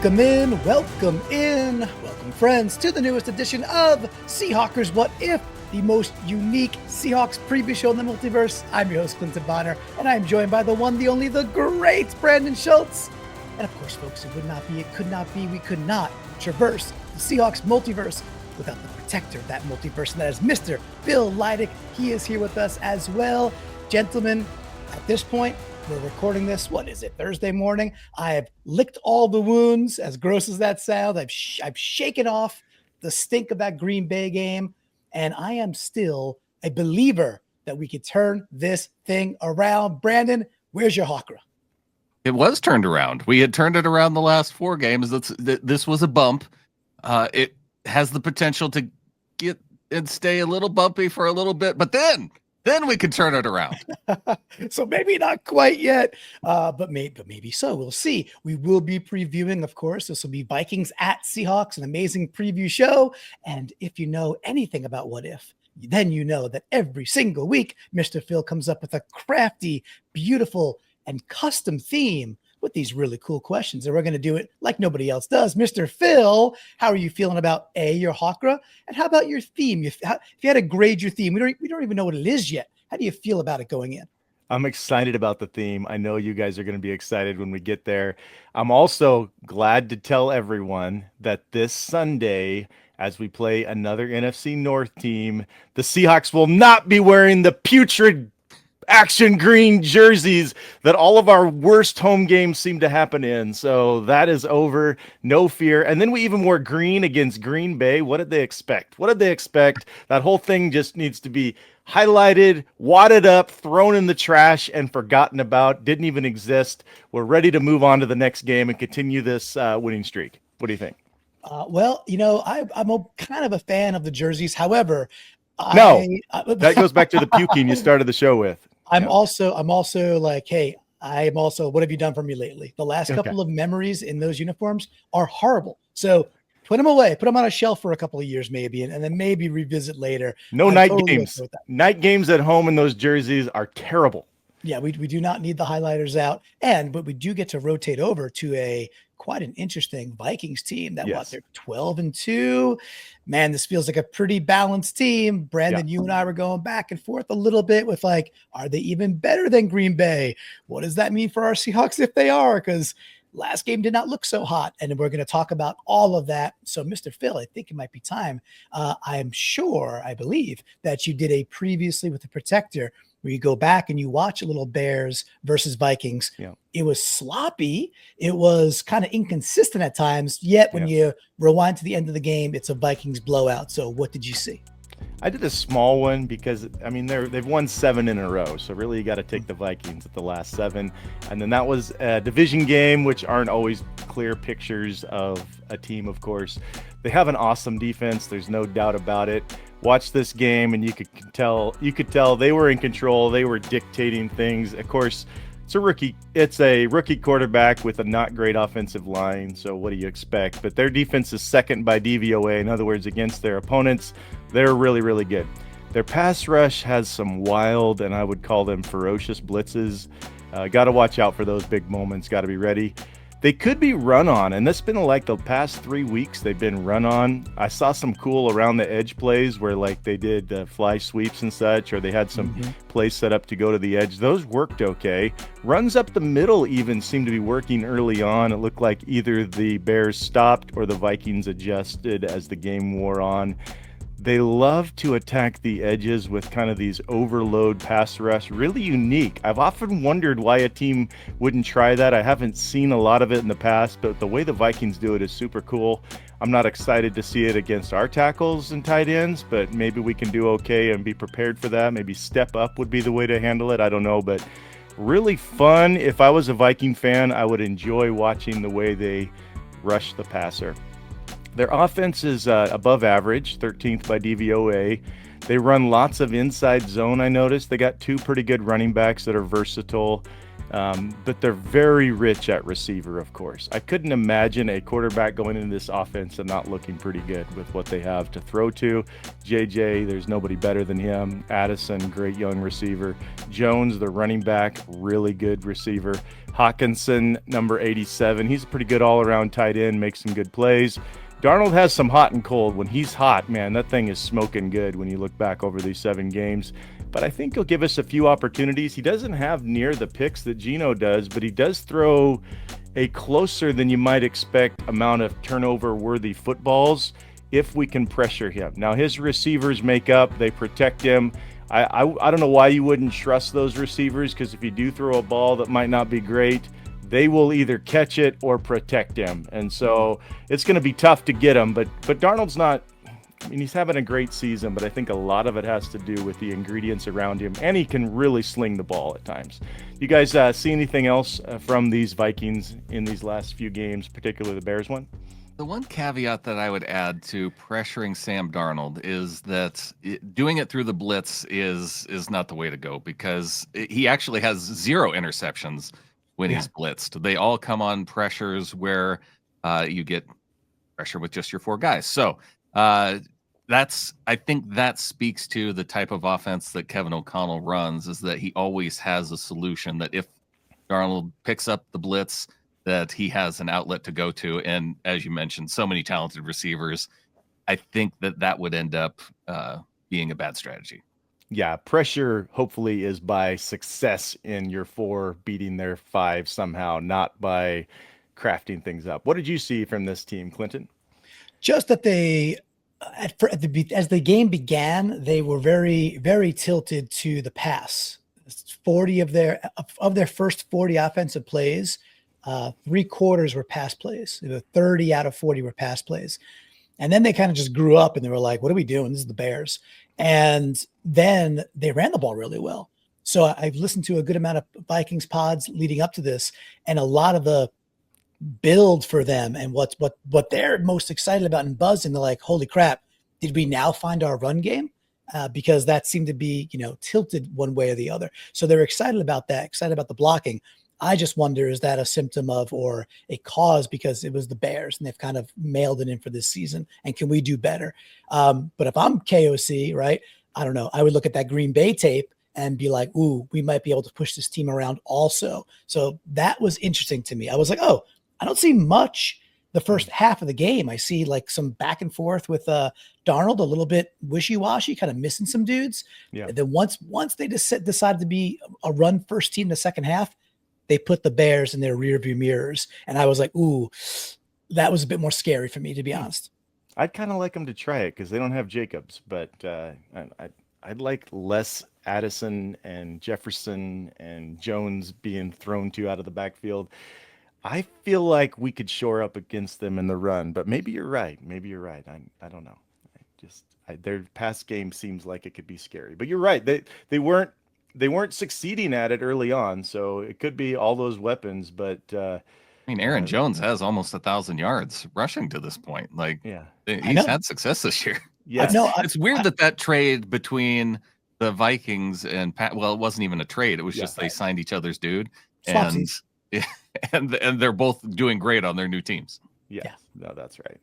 Welcome in, welcome friends, to the newest edition of Seahawkers What If, the most unique Seahawks preview show in the multiverse. I'm your host, Clinton Bonner, and I'm joined by the one, the only, the great Brandon Schultz. And of course, folks, it would not be, it could not be, we could not traverse the Seahawks multiverse without the protector of that multiverse, and that is Mr. Bill Leidick. He is here with us as well. Gentlemen, at this point, we're recording this, what is it, Thursday morning? I have licked all the wounds, as gross as that sounds. I've shaken off the stink of that Green Bay game, and I am still a believer that we could turn this thing around. Brandon, where's your Hawkra? It was turned around. We had turned it around the last four games. This was a bump. It has the potential to get and stay a little bumpy for a little bit, but then we could turn it around. So maybe not quite yet, but maybe so. We'll see. We will be previewing, of course. This will be Vikings at Seahawks, an amazing preview show. And if you know anything about What If, then you know that every single week, Mr. Phil comes up with a crafty, beautiful, and custom theme with these really cool questions. And we're going to do it like nobody else does. Mr. Phil, how are you feeling about your Hawkra? And how about your theme? If you had to grade your theme, we don't even know what it is yet. How do you feel about it going in? I'm excited about the theme. I know you guys are going to be excited when we get there. I'm also glad to tell everyone that this Sunday, as we play another NFC North team, the Seahawks will not be wearing the putrid action green jerseys that all of our worst home games seem to happen in. So that is over. No fear. And then we even wore green against Green Bay. What did they expect? That whole thing just needs to be highlighted, wadded up, thrown in the trash, and forgotten about. Didn't even exist. We're ready to move on to the next game and continue this winning streak. What do you think? Well, I'm kind of a fan of the jerseys. However, that goes back to the puking you started the show with. I'm also like, hey, what have you done for me lately? The last couple of memories in those uniforms are horrible. So put them away, put them on a shelf for a couple of years maybe, and then maybe revisit later. No night games. Night games at home in those jerseys are terrible. Yeah, we do not need the highlighters out. But we do get to rotate over to quite an interesting Vikings team that they're 12-2. Man, this feels like a pretty balanced team. Brandon, you and I were going back and forth a little bit with are they even better than Green Bay? What does that mean for our Seahawks if they are? Because last game did not look so hot, and we're going to talk about all of that. So, Mr. Phil, I think it might be time. I believe that you did a previously with the protector where you go back and you watch a little Bears versus Vikings. Yeah. It was sloppy. It was kind of inconsistent at times. Yet when you rewind to the end of the game, it's a Vikings blowout. So what did you see? I did a small one because, they've won 7 in a row. So really you got to take the Vikings at the last 7. And then that was a division game, which aren't always clear pictures of a team, of course. They have an awesome defense. There's no doubt about it. Watch this game and you could tell they were in control. They were dictating things. Of course, it's a rookie quarterback with a not great offensive line. So what do you expect? But their defense is second by DVOA. In other words, against their opponents, they're really, really good. Their pass rush has some wild, and I would call them ferocious blitzes. Got to watch out for those big moments. Got to be ready. They could be run on, and that's been like the past 3 weeks they've been run on. I saw some cool around the edge plays where they did fly sweeps and such, or they had some plays set up to go to the edge. Those worked okay. Runs up the middle even seemed to be working early on. It looked like either the Bears stopped or the Vikings adjusted as the game wore on. They love to attack the edges with kind of these overload pass rush. Really unique. I've often wondered why a team wouldn't try that. I haven't seen a lot of it in the past, but the way the Vikings do it is super cool. I'm not excited to see it against our tackles and tight ends, but maybe we can do okay and be prepared for that. Maybe step up would be the way to handle it. I don't know, but really fun. If I was a Viking fan, I would enjoy watching the way they rush the passer. Their offense is above average, 13th by DVOA. They run lots of inside zone, I noticed. They got 2 pretty good running backs that are versatile. But they're very rich at receiver, of course. I couldn't imagine a quarterback going into this offense and not looking pretty good with what they have to throw to. JJ, there's nobody better than him. Addison, great young receiver. Jones, the running back, really good receiver. Hawkinson, number 87, he's a pretty good all-around tight end, makes some good plays. Darnold has some hot and cold. When he's hot, man, that thing is smoking good when you look back over these 7 games. But I think he'll give us a few opportunities. He doesn't have near the picks that Geno does, but he does throw a closer than you might expect amount of turnover-worthy footballs if we can pressure him. Now, his receivers make up. They protect him. I don't know why you wouldn't trust those receivers, because if you do throw a ball that might not be great, they will either catch it or protect him. And so it's going to be tough to get him. But Darnold's not, I mean, he's having a great season, but I think a lot of it has to do with the ingredients around him. And he can really sling the ball at times. You guys see anything else from these Vikings in these last few games, particularly the Bears one? The one caveat that I would add to pressuring Sam Darnold is that doing it through the blitz is not the way to go, because he actually has 0 interceptions when he's blitzed. They all come on pressures where you get pressure with just your 4 guys. So I think that speaks to the type of offense that Kevin O'Connell runs, is that he always has a solution that if Darnold picks up the blitz, that he has an outlet to go to. And as you mentioned, so many talented receivers, I think that would end up being a bad strategy. Yeah, pressure hopefully is by success in your 4 beating their 5 somehow, not by crafting things up. What did you see from this team, Clinton? Just that they, as the game began, they were very, very tilted to the pass. 40 of their first 40 offensive plays, 3/4 were pass plays. 30 out of 40 were pass plays. And then they kind of just grew up and they were like, what are we doing? This is the Bears. And then they ran the ball really well. So I've listened to a good amount of Vikings pods leading up to this, and a lot of the build for them and what they're most excited about and buzzing. They're like, holy crap, did we now find our run game? Because that seemed to be, tilted one way or the other. So they're excited about that, excited about the blocking. I just wonder, is that a symptom of or a cause because it was the Bears and they've kind of mailed it in for this season? And can we do better? But if I'm KOC, right, I don't know. I would look at that Green Bay tape and be like, ooh, we might be able to push this team around also. So that was interesting to me. I was like, oh, I don't see much the first half of the game. I see like some back and forth with Darnold, a little bit wishy-washy, kind of missing some dudes. Yeah. And then once they decided to be a run first team in the second half, they put the Bears in their rearview mirrors. And I was like, ooh, that was a bit more scary for me, to be honest. I'd kind of like them to try it because they don't have Jacobs, but I'd like less Addison and Jefferson and Jones being thrown to out of the backfield. I feel like we could shore up against them in the run, but maybe you're right. I don't know. Their pass game seems like it could be scary, but you're right. They weren't succeeding at it early on, so it could be all those weapons. But Aaron Jones has almost 1,000 yards rushing to this point. Like, yeah, he's had success this year. Yeah, it's weird that trade between the Vikings and it wasn't even a trade. It was just they signed each other's dude, and they're both doing great on their new teams. Yeah. No, that's right.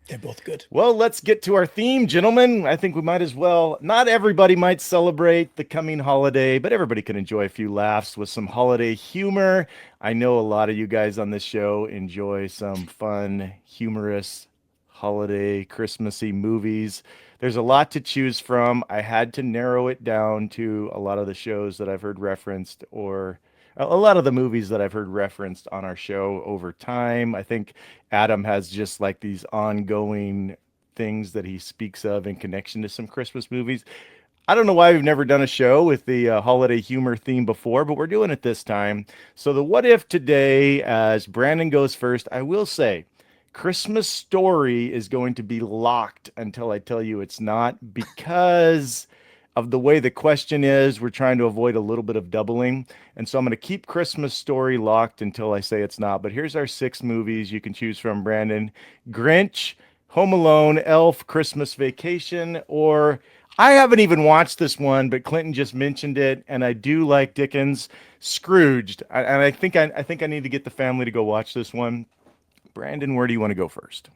They're both good. Well, let's get to our theme, gentlemen. I think we might as well. Not everybody might celebrate the coming holiday, but everybody can enjoy a few laughs with some holiday humor. I know a lot of you guys on this show enjoy some fun, humorous, holiday, Christmassy movies. There's a lot to choose from. I had to narrow it down to a lot of the shows that I've heard referenced, or a lot of the movies that I've heard referenced on our show over time. I think Adam has just like these ongoing things that he speaks of in connection to some Christmas movies. I don't know why we've never done a show with the holiday humor theme before, but we're doing it this time. So the what if today, as Brandon goes first, I will say Christmas Story is going to be locked until I tell you it's not, because of the way the question is. We're trying to avoid a little bit of doubling. And so I'm going to keep Christmas Story locked until I say it's not. But here's our 6 movies you can choose from, Brandon. Grinch, Home Alone, Elf, Christmas Vacation, or I haven't even watched this one, but Clinton just mentioned it, and I do like Dickens. Scrooged, and I think I need to get the family to go watch this one. Brandon, where do you want to go first?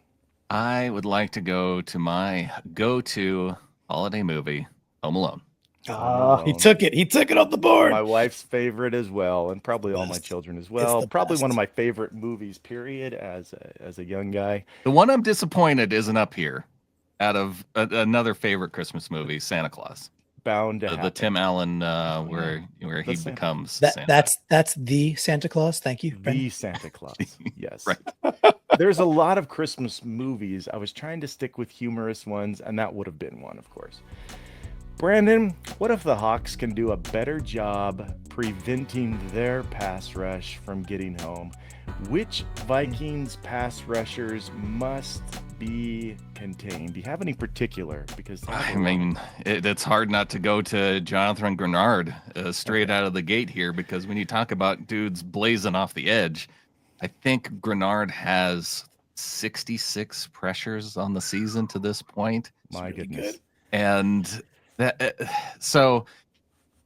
I would like to go to my go-to holiday movie, Home Alone. Oh, he took it. He took it off the board. My wife's favorite as well, and probably all my children as well. Probably one of my favorite movies, period, as a young guy. The one I'm disappointed isn't up here out of another favorite Christmas movie, Santa Claus. Bound to happen. The Tim Allen where he becomes Santa. That's the Santa Claus. Thank you. The Santa Claus. Yes. Right. There's a lot of Christmas movies. I was trying to stick with humorous ones, and that would have been one, of course. Brandon, what if the Hawks can do a better job preventing their pass rush from getting home? Which Vikings pass rushers must be contained? Do you have any particular? Because I mean, it's hard not to go to Jonathan Grenard straight out of the gate here, because when you talk about dudes blazing off the edge, I think Grenard has 66 pressures on the season to this point. My goodness. And so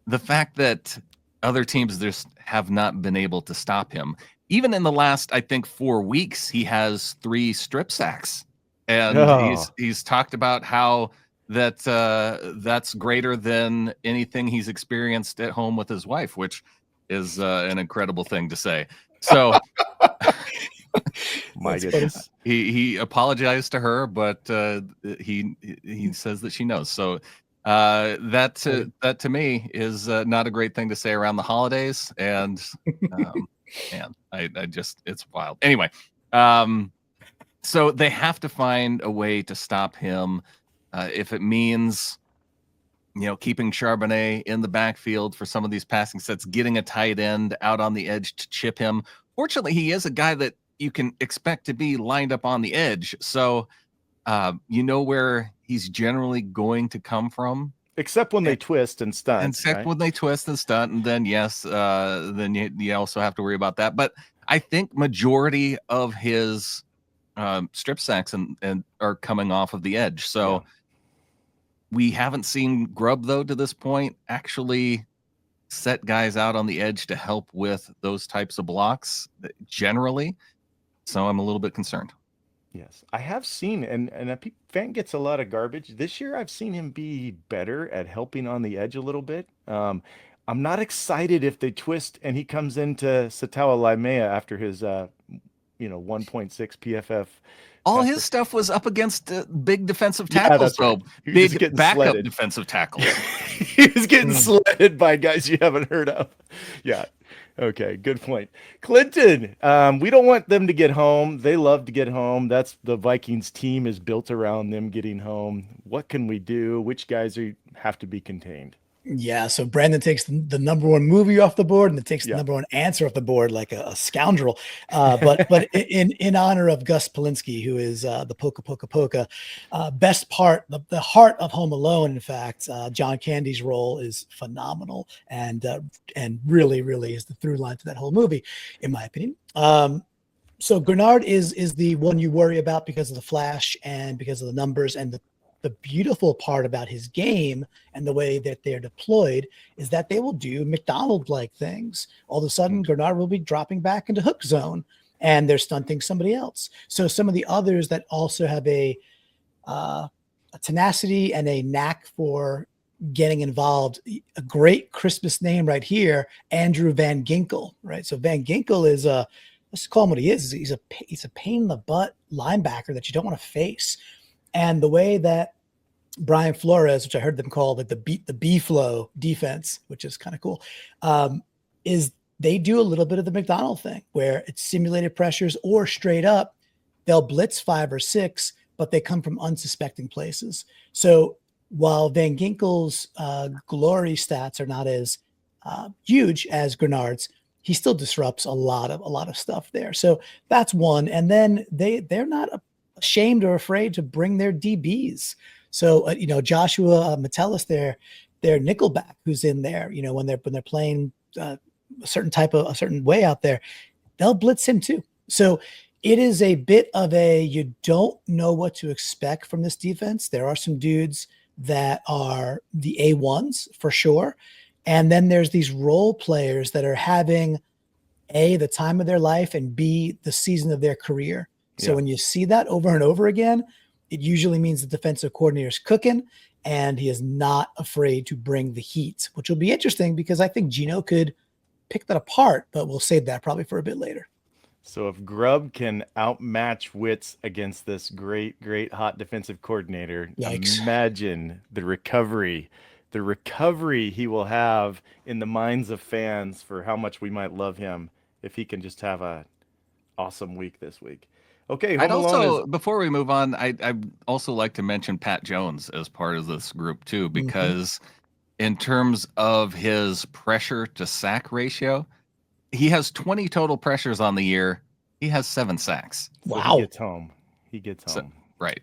the fact that other teams just have not been able to stop him, even in the last, I think, 4 weeks, he has 3 strip sacks, and he's talked about how that's greater than anything he's experienced at home with his wife, which is an incredible thing to say. So my goodness, he apologized to her, but he says that she knows. So that to me is not a great thing to say around the holidays, and man, I just, it's wild. Anyway, so they have to find a way to stop him. If it means, keeping Charbonnet in the backfield for some of these passing sets, getting a tight end out on the edge to chip him. Fortunately, he is a guy that you can expect to be lined up on the edge. So, where he's generally going to come from. Except when they twist and stunt. When they twist and stunt. And then, yes, then you also have to worry about that. But I think majority of his strip sacks and are coming off of the edge. So we haven't seen Grubb, though, to this point, actually set guys out on the edge to help with those types of blocks generally. So I'm a little bit concerned. Yes, I have seen, and Fant gets a lot of garbage. This year, I've seen him be better at helping on the edge a little bit. I'm not excited if they twist and he comes into Satawa Laimea after his, 1.6 PFF. All his stuff was up against big defensive tackles, though. Right. Big backup defensive tackles. He was getting sledded by guys you haven't heard of. Yeah. Okay, good point. Clinton, we don't want them to get home. They love to get home. That's the Vikings team is built around them getting home. What can we do? Which guys have to be contained? Yeah, so Brandon takes the number one movie off the board, and it takes the number one answer off the board like a scoundrel. But in honor of Gus Polinski, who is the Polka, best part, the heart of Home Alone, in fact, John Candy's role is phenomenal and really, really is the through line to that whole movie, in my opinion. So Grenard is the one you worry about because of the flash and because of the numbers, and the beautiful part about his game and the way that they're deployed is that they will do Macdonald-like things. All of a sudden, Grenard will be dropping back into hook zone, and they're stunting somebody else. So some of the others that also have a tenacity and a knack for getting involved, a great Christmas name right here, Andrew Van Ginkel, right? So Van Ginkel is let's call him what he is. He's a pain in the butt linebacker that you don't want to face. And the way that Brian Flores, which I heard them call like the B-flow defense, which is kind of cool, is they do a little bit of the Macdonald thing where it's simulated pressures, or straight up they'll blitz 5 or 6, but they come from unsuspecting places. So while Van Ginkel's glory stats are not as huge as Grenard's, he still disrupts a lot of stuff there. So that's one. And then they're not ashamed or afraid to bring their DBs. So Joshua Metellus, their nickelback, who's in there, when they're playing a certain way out there, they'll blitz him too. So it is a bit of you don't know what to expect from this defense. There are some dudes that are the A1s for sure. And then there's these role players that are having A, the time of their life, and B, the season of their career. So when you see that over and over again, it usually means the defensive coordinator is cooking and he is not afraid to bring the heat, which will be interesting because I think Geno could pick that apart, but we'll save that probably for a bit later. So if Grubb can outmatch wits against this great hot defensive coordinator, Yikes. Imagine the recovery he will have in the minds of fans for how much we might love him if he can just have a awesome week this week. Okay, I'd also, before we move on, I'd also like to mention Pat Jones as part of this group too, because in terms of his pressure to sack ratio, he has 20 total pressures on the year. He has 7 sacks. Wow. So he gets home. So, right.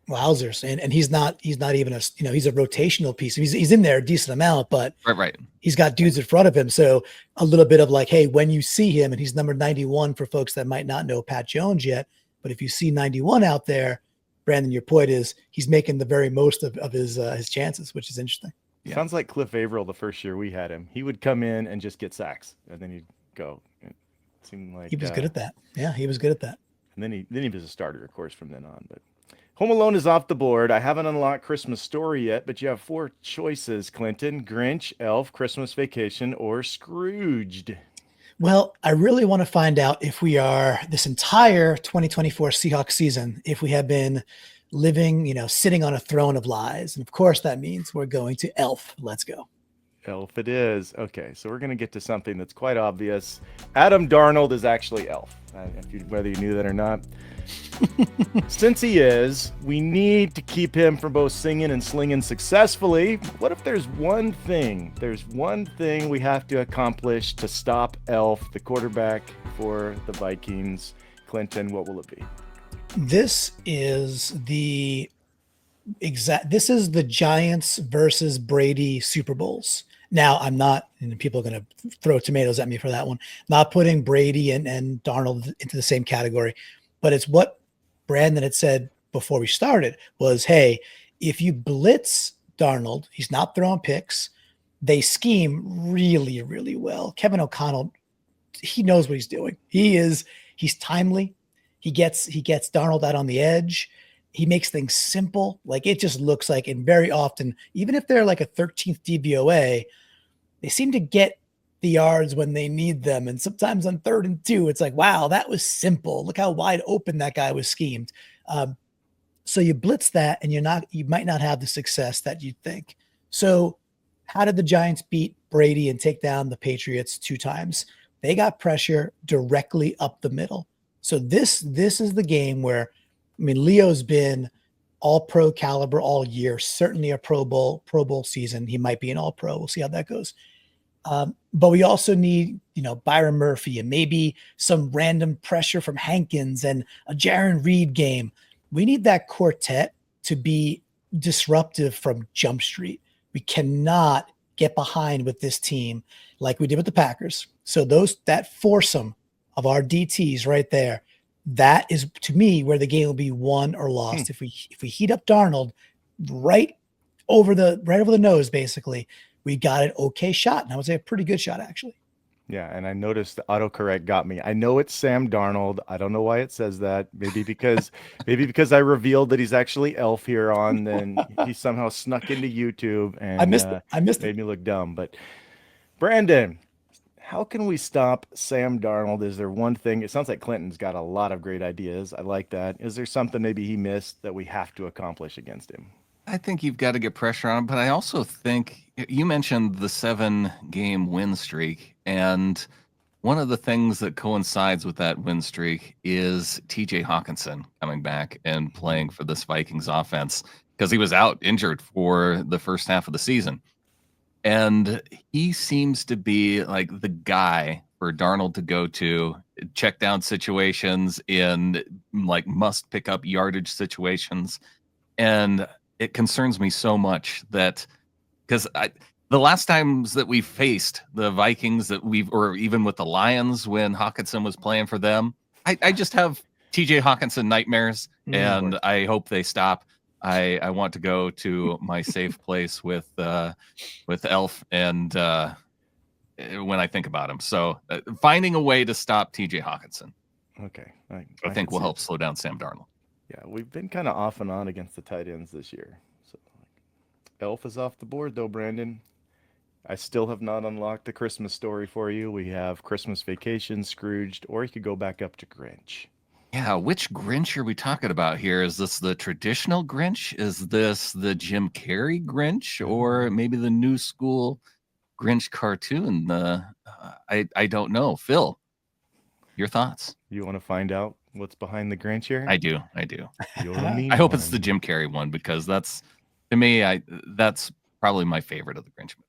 Wowzers. And he's not even he's a rotational piece. He's in there a decent amount, but Right. he's got dudes in front of him. So a little bit of like, hey, when you see him, and he's number 91 for folks that might not know Pat Jones yet, but if you see 91 out there, Brandon, your point is he's making the very most of his chances, which is interesting. Yeah. Sounds like Cliff Averill the first year we had him. He would come in and just get sacks, and then he'd go. It seemed like he was good at that. Yeah, he was good at that. And then he was a starter, of course, from then on. But Home Alone is off the board. I haven't unlocked Christmas Story yet, but you have 4 choices, Clinton: Grinch, Elf, Christmas Vacation, or Scrooged. Well, I really want to find out if we are this entire 2024 Seahawks season, if we have been living, sitting on a throne of lies. And of course, that means we're going to Elf. Let's go. Elf it is. Okay, so we're going to get to something that's quite obvious. Adam Darnold is actually Elf, whether you knew that or not. Since he is, we need to keep him from both singing and slinging successfully. What if there's one thing we have to accomplish to stop Elf, the quarterback for the Vikings? Clinton, what will it be? This is the Giants versus Brady Super Bowls. Now, I'm not, and people are going to throw tomatoes at me for that one, not putting Brady and Darnold into the same category, but it's what Brandon had said before we started was, hey, if you blitz Darnold, he's not throwing picks. They scheme really, really well. Kevin O'Connell, he knows what he's doing. He's timely. He gets Darnold out on the edge. He makes things simple. Like it just looks like, and very often, even if they're like a 13th DVOA, they seem to get the yards when they need them. And sometimes on 3rd and 2, it's like, wow, that was simple. Look how wide open that guy was schemed. So you blitz that and you might not have the success that you'd think. So how did the Giants beat Brady and take down the Patriots 2 times? They got pressure directly up the middle. So this is the game where, Leo's been all pro caliber all year, certainly a Pro Bowl season. He might be an all pro. We'll see how that goes. But we also need, Byron Murphy and maybe some random pressure from Hankins and a Jaron Reed game. We need that quartet to be disruptive from Jump Street. We cannot get behind with this team like we did with the Packers. So that foursome of our DTs right there, that is to me where the game will be won or lost. If we heat up Darnold right over the nose, basically, we got an okay shot. And I would say a pretty good shot, actually. Yeah, and I noticed the autocorrect got me. I know it's Sam Darnold. I don't know why it says that. Maybe because I revealed that he's actually Elf here on, then he somehow snuck into YouTube and I missed it. Made me look dumb. But Brandon, how can we stop Sam Darnold? Is there one thing? It sounds like Clinton's got a lot of great ideas. I like that. Is there something maybe he missed that we have to accomplish against him? I think you've got to get pressure on him, but I also think you mentioned the 7-game win streak, and one of the things that coincides with that win streak is TJ Hawkinson coming back and playing for this Vikings offense because he was out injured for the first half of the season. And he seems to be like the guy for Darnold to go to, check down situations in like must pick up yardage situations. And it concerns me so much that because the last times that we faced the Vikings or even with the Lions when Hawkinson was playing for them, I just have TJ Hawkinson nightmares and I hope they stop. I want to go to my safe place with Elf and when I think about him. So finding a way to stop TJ Hawkinson, Okay. I think will help slow down Sam Darnold. Yeah, we've been kind of off and on against the tight ends this year. So Elf is off the board though, Brandon. I still have not unlocked the Christmas story for you. We have Christmas Vacation, Scrooged, or you could go back up to Grinch. Yeah, which Grinch are we talking about here? Is this the traditional Grinch? Is this the Jim Carrey Grinch, or maybe the new school Grinch cartoon? I don't know. Phil, your thoughts? You want to find out what's behind the Grinch here? I do. You're a mean I hope it's one. the Jim Carrey one, because that's, to me, that's probably my favorite of the Grinch movies.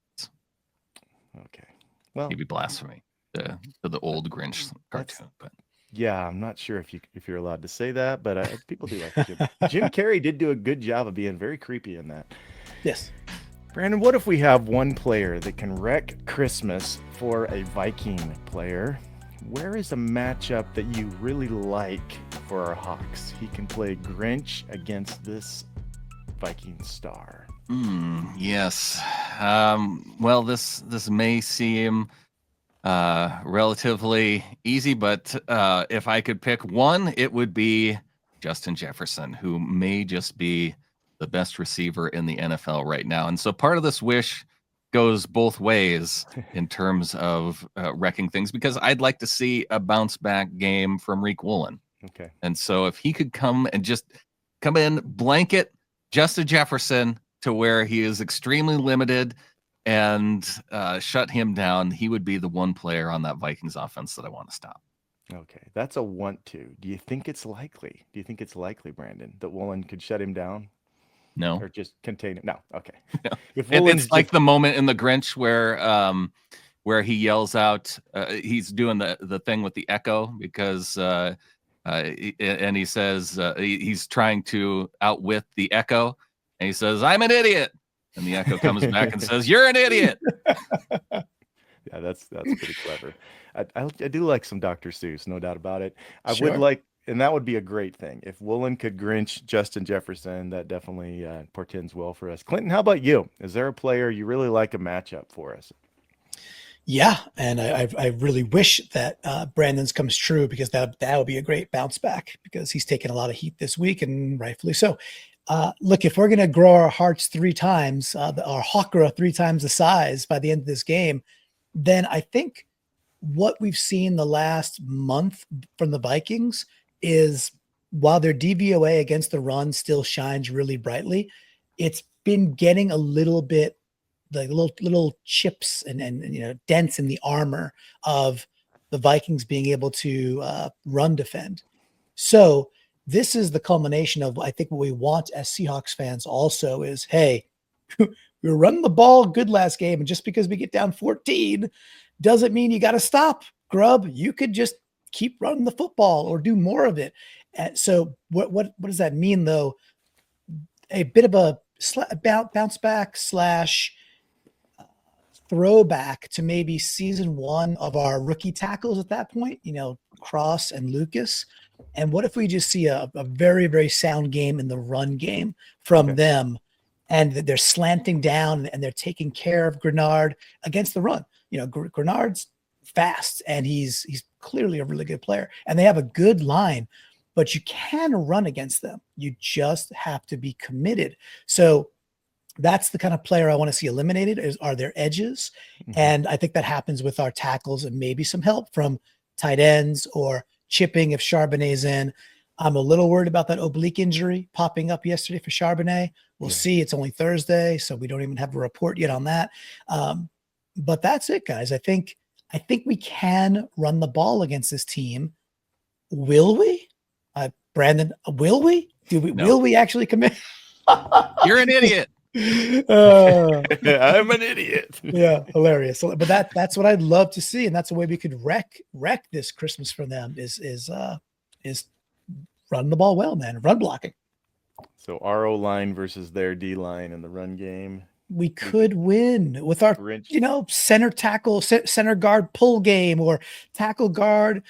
Okay. Well, Maybe blasphemy to the old Grinch cartoon, but yeah, I'm not sure if you're allowed to say that, but people do like Jim Carrey did do a good job of being very creepy in that. Yes. Brandon, what if we have one player that can wreck Christmas for a Viking player? Where is a matchup that you really like for our Hawks? He can play Grinch against this Viking star. Yes. Well, this may seem relatively easy, but if I could pick one, it would be Justin Jefferson, who may just be the best receiver in the NFL right now. And so part of this wish goes both ways in terms of wrecking things, because I'd like to see a bounce back game from Reek Woolen. Okay. And so if he could come in, blanket Justin Jefferson to where he is extremely limited and shut him down, he would be the one player on that Vikings offense that I want to stop. Okay. That's a want to. Do you think it's likely? Brandon, that Woolen could shut him down? No. Or just contain it? No. Okay. No. If It's like the moment in the Grinch where he yells out, he's doing the thing with the echo, because and he says he's trying to outwit the echo, and he says, "I'm an idiot," and the echo comes back and says, "You're an idiot." Yeah, that's pretty clever. I do like some Dr. Seuss, no doubt about it. I Sure. would like, and that would be a great thing. If Woolen could Grinch Justin Jefferson, that definitely portends well for us. Clinton, how about you? Is there a player you really like a matchup for us? Yeah, and I really wish that Brandon's comes true, because that would be a great bounce back, because he's taken a lot of heat this week, and rightfully so. Look, if we're going to grow our hearts 3 times, our hawk grow 3 times the size by the end of this game, then I think what we've seen the last month from the Vikings is, while their DVOA against the run still shines really brightly, it's been getting a little bit, like little chips and dents in the armor of the Vikings being able to run defend. So this is the culmination of, I think, what we want as Seahawks fans also is, hey, we were running the ball good last game, and just because we get down 14 doesn't mean you got to stop, Grub. You could just keep running the football or do more of it. And so what does that mean, though? A bit of a bounce back / throwback to maybe season 1 of our rookie tackles at that point, Cross and Lucas. And what if we just see a very, very sound game in the run game from them, and they're slanting down and they're taking care of Grenard against the run? Grenard's fast, and he's clearly a really good player, and they have a good line, but you can run against them. You just have to be committed. So that's the kind of player I want to see eliminated, are their edges. And I think that happens with our tackles, and maybe some help from tight ends or chipping if Charbonnet's in. I'm a little worried about that oblique injury popping up yesterday for Charbonnet. We'll see. It's only Thursday, so we don't even have a report yet on that. But that's it, guys. I think we can run the ball against this team. Will we? Brandon, will we? Will we actually commit? You're an idiot. I'm an idiot. Yeah, hilarious. But that's what I'd love to see, and that's the way we could wreck this Christmas for them is run the ball well, man. Run blocking. So our O line versus their D line in the run game. We could win with our center tackle, center guard pull game, or tackle guard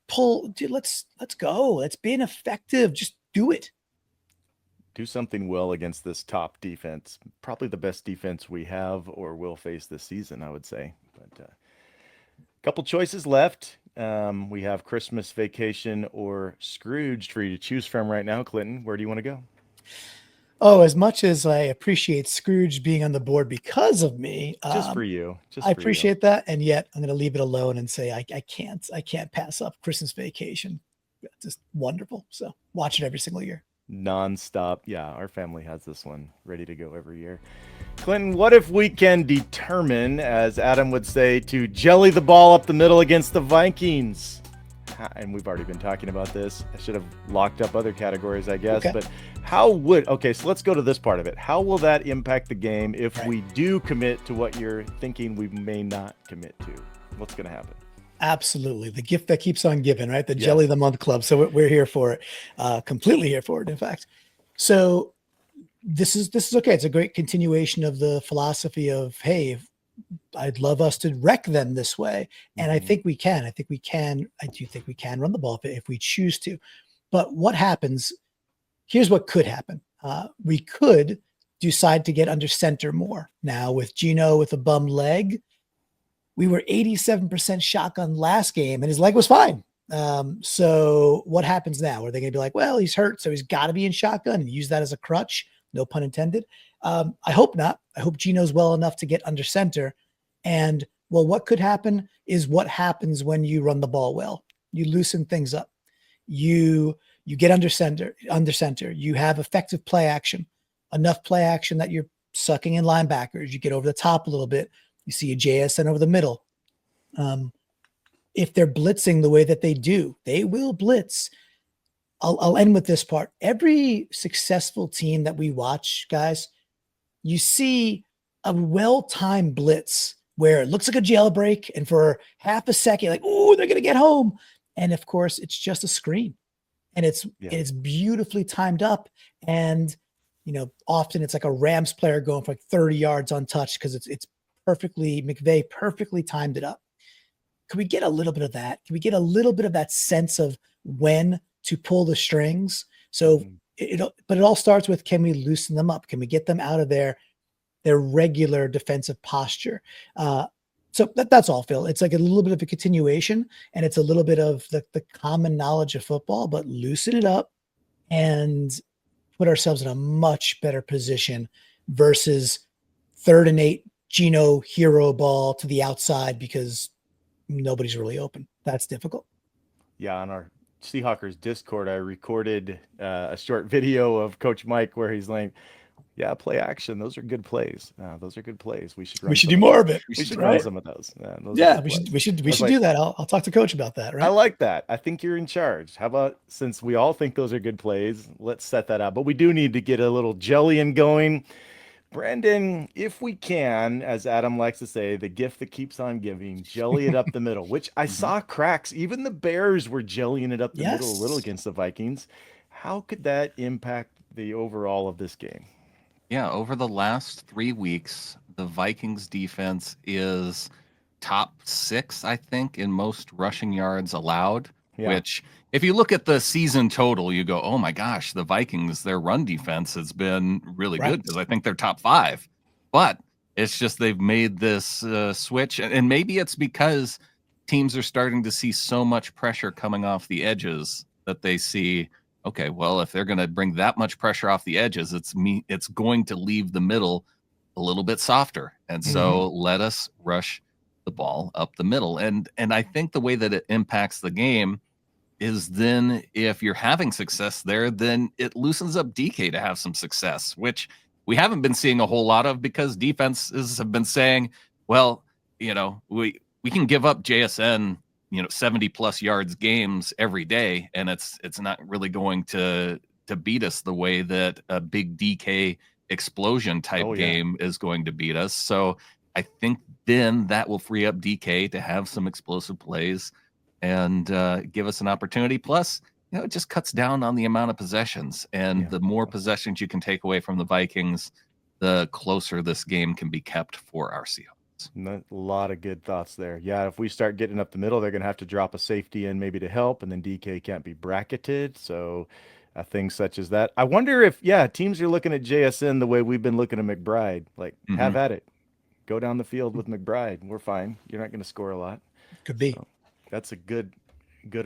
pull. Dude, let's go. Let's be effective. Just do it. do something well against this top defense. Probably the best defense we have or will face this season, I would say. But couple choices left. We have Christmas Vacation or Scrooged for you to choose from right now. Clinton, where do you want to go? Oh, as much as I appreciate Scrooge being on the board because of me, Just for you. I appreciate that, and yet I'm going to leave it alone and say I can't pass up Christmas Vacation. Just wonderful. So watch it every single year. Non-stop. Yeah, our family has this one ready to go every year. Clinton, what if we can determine, as Adam would say, to jelly the ball up the middle against the Vikings? And we've already been talking about this. I should have locked up other categories, I guess. Okay. But so let's go to this part of it. How will that impact the game if we do commit to what you're thinking we may not commit to? What's going to happen? Absolutely. The gift that keeps on giving, right? The Jelly of the Month Club. So we're here for it, completely here for it, in fact. So this is okay. It's a great continuation of the philosophy of, hey, I'd love us to wreck them this way. And I think we can. I do think we can run the ball if we choose to. But what happens? Here's what could happen. We could decide to get under center more. Now with Geno with a bum leg, we were 87% shotgun last game and his leg was fine. So what happens now? Are they going to be like, well, he's hurt, so he's got to be in shotgun and use that as a crutch? No pun intended. I hope not. I hope Geno's well enough to get under center. And well, what could happen is what happens when you run the ball well. You loosen things up. You get under center. You have effective play action, enough play action that you're sucking in linebackers. You get over the top a little bit. You see a JSN over the middle. If they're blitzing the way that they do, they will blitz. I'll end with this part. Every successful team that we watch, guys, you see a well-timed blitz where it looks like a jailbreak, and for half a second, like, oh, they're going to get home. And of course, it's just a screen. And it's beautifully timed up. And, often it's like a Rams player going for like 30 yards untouched because it's McVay perfectly timed it up. Can we get a little bit of that? Can we get a little bit of that sense of when to pull the strings? So but it all starts with, can we loosen them up? Can we get them out of their regular defensive posture? So that's all, Phil. It's like a little bit of a continuation, and it's a little bit of the common knowledge of football, but loosen it up and put ourselves in a much better position versus 3rd and 8 Geno hero ball to the outside because nobody's really open. That's difficult. Yeah, on our Seahawkers Discord, I recorded a short video of Coach Mike where he's like, yeah, play action. Those are good plays. Those are good plays. We should do more of it. We should run some of those. We should do that. I'll talk to Coach about that. Right? I like that. I think you're in charge. How about, since we all think those are good plays, let's set that out. But we do need to get a little jellying going. Brandon, if we can, as Adam likes to say, the gift that keeps on giving, jelly it up the middle, which I saw cracks. Even the Bears were jellying it up the middle a little against the Vikings. How could that impact the overall of this game? Yeah, over the last 3 weeks, the Vikings defense is top 6, I think, in most rushing yards allowed, which if you look at the season total, you go, oh my gosh, the Vikings, their run defense has been really good because I think they're top 5. But it's just they've made this switch. And maybe it's because teams are starting to see so much pressure coming off the edges that they see, okay, well, if they're going to bring that much pressure off the edges, it's going to leave the middle a little bit softer. And so let us rush the ball up the middle. And I think the way that it impacts the game is then if you're having success there, then it loosens up DK to have some success, which we haven't been seeing a whole lot of because defenses have been saying, well, we can give up JSN 70 plus yards games every day, and it's not really going to beat us the way that a big DK explosion type game is going to beat us. So I think then that will free up DK to have some explosive plays and give us an opportunity. Plus, it just cuts down on the amount of possessions, and the more possessions you can take away from the Vikings, the closer this game can be kept for our Seahawks. A lot of good thoughts there. Yeah, if we start getting up the middle, they're going to have to drop a safety in maybe to help, and then DK can't be bracketed. So things such as that. I wonder if, teams are looking at JSN the way we've been looking at McBride. Like, have at it. Go down the field with McBride. We're fine. You're not going to score a lot. Could be. So that's a good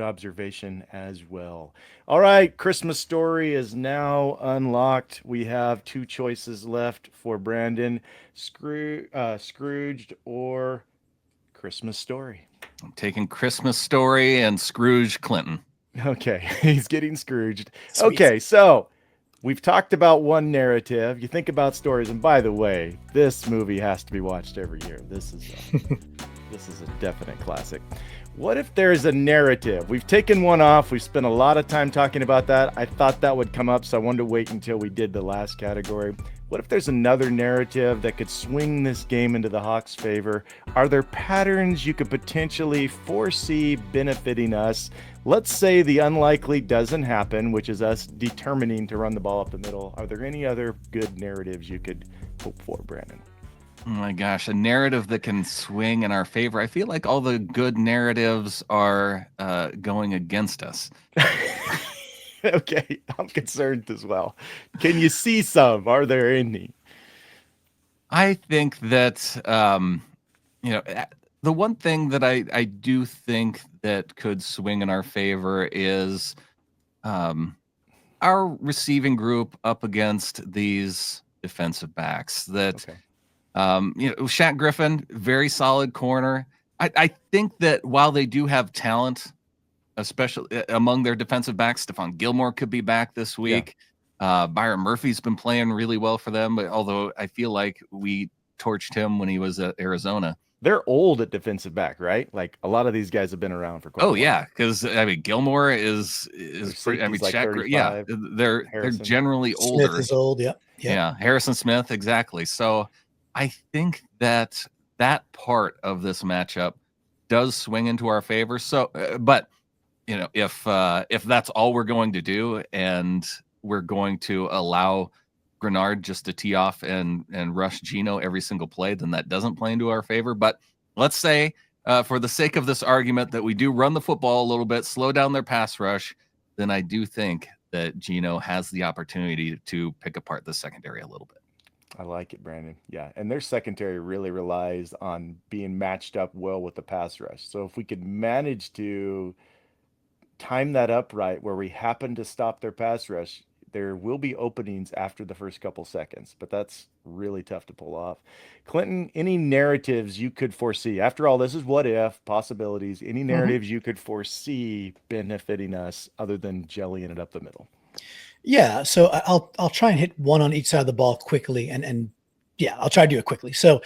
observation as well. All right, Christmas Story is now unlocked. We have 2 choices left for Brandon: Scrooged or Christmas Story. I'm taking Christmas Story and Scrooge Clinton. Okay, he's getting Scrooged. Sweet. Okay, so we've talked about one narrative. You think about stories, and by the way, this movie has to be watched every year. This is a definite classic. What if there's a narrative? We've taken one off. We've spent a lot of time talking about that. I thought that would come up, so I wanted to wait until we did the last category. What if there's another narrative that could swing this game into the Hawks' favor? Are there patterns you could potentially foresee benefiting us? Let's say the unlikely doesn't happen, which is us determining to run the ball up the middle. Are there any other good narratives you could hope for, Brandon? Oh my gosh, a narrative that can swing in our favor. I feel like all the good narratives are going against us. Okay, I'm concerned as well. Can you see some? Are there any? I think that, the one thing that I do think that could swing in our favor is our receiving group up against these defensive backs that, Shaq Griffin, very solid corner. I think that while they do have talent, especially among their defensive backs, Stephon Gilmore could be back this week. Yeah. Byron Murphy's been playing really well for them, but although I feel like we torched him when he was at Arizona. They're old at defensive back, right? Like a lot of these guys have been around for quite a while. Yeah, because Gilmore is pretty. Like Shaq, they're generally older. Smith is old, yeah. Harrison Smith, exactly. So I think that part of this matchup does swing into our favor. So, but if that's all we're going to do, and we're going to allow Grenard just to tee off and rush Geno every single play, then that doesn't play into our favor. But let's say, for the sake of this argument, that we do run the football a little bit, slow down their pass rush, then I do think that Geno has the opportunity to pick apart the secondary a little bit. I like it, Brandon. Yeah, and their secondary really relies on being matched up well with the pass rush. So if we could manage to time that up right, where we happen to stop their pass rush, there will be openings after the first couple seconds, but that's really tough to pull off. Clinton, any narratives you could foresee? After all, this is what if, possibilities. Any narratives you could foresee benefiting us other than jellying it up the middle? Yeah, so I'll try and hit one on each side of the ball quickly, and I'll try to do it quickly. So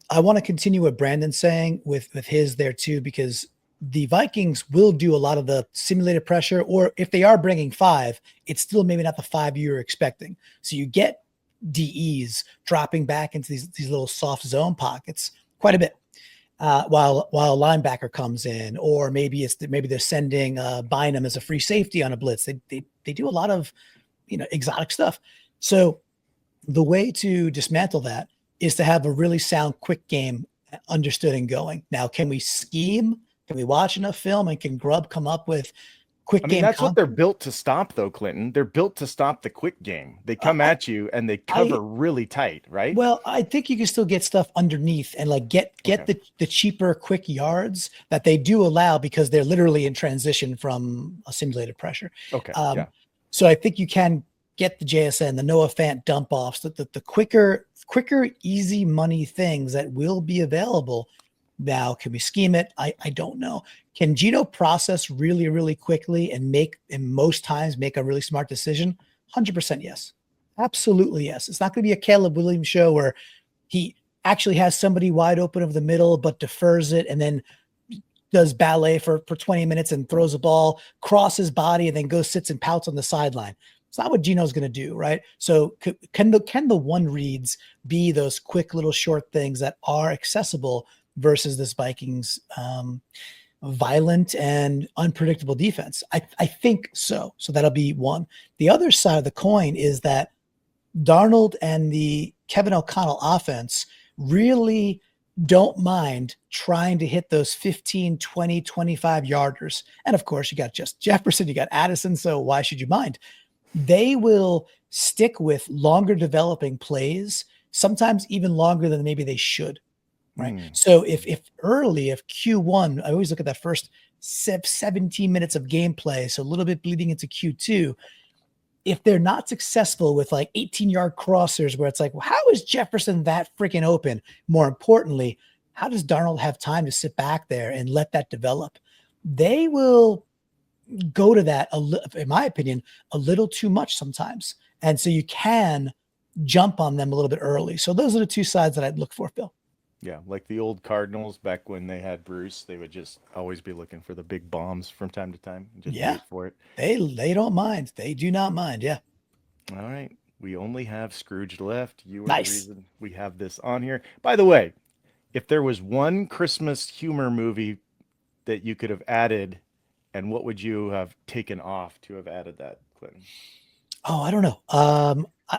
I want to continue what Brandon's saying with his there too, because the Vikings will do a lot of the simulated pressure, or if they are bringing 5, it's still maybe not the 5 you're expecting. So you get DEs dropping back into these little soft zone pockets quite a bit, while a linebacker comes in, or maybe they're sending Bynum as a free safety on a blitz. They do a lot of exotic stuff. So the way to dismantle that is to have a really sound quick game understood and going. Now, can we scheme? Can we watch enough film, and can Grubb come up with quick game? That's what they're built to stop, though, Clinton. They're built to stop the quick game. They come at you and they cover really tight, right? Well, I think you can still get stuff underneath and get the cheaper quick yards that they do allow, because they're literally in transition from a simulated pressure. Okay. So I think you can get the JSN, the Noah Fant dump offs, the quicker, easy money things that will be available. Now, can we scheme it? I don't know. Can Geno process really, really quickly and most times make a really smart decision? 100% yes. Absolutely yes. It's not going to be a Caleb Williams show where he actually has somebody wide open over the middle but defers it and then does ballet for 20 minutes and throws a ball, crosses body, and then goes, sits and pouts on the sideline. It's not what Geno's going to do, right? So can the one reads be those quick little short things that are accessible versus this Vikings violent and unpredictable defense? I think so. So that'll be one. The other side of the coin is that Darnold and the Kevin O'Connell offense really don't mind trying to hit those 15, 20, 25 yarders. And of course, you got just Jefferson, you got Addison. So why should you mind? They will stick with longer developing plays, sometimes even longer than maybe they should. Right. So if Q1, I always look at that first 17 minutes of gameplay. So a little bit bleeding into Q2. If they're not successful with like 18-yard crossers where it's like, well, how is Jefferson that freaking open? More importantly, how does Darnold have time to sit back there and let that develop? They will go to that, in my opinion, a little too much sometimes. And so you can jump on them a little bit early. So those are the two sides that I'd look for, Phil. Yeah, like the old Cardinals back when they had Bruce, they would just always be looking for the big bombs from time to time. Just wait for it. They don't mind. They do not mind. Yeah. All right. We only have Scrooge left. You are the reason we have this on here. By the way, if there was one Christmas humor movie that you could have added, and what would you have taken off to have added that, Clinton? Oh, I don't know.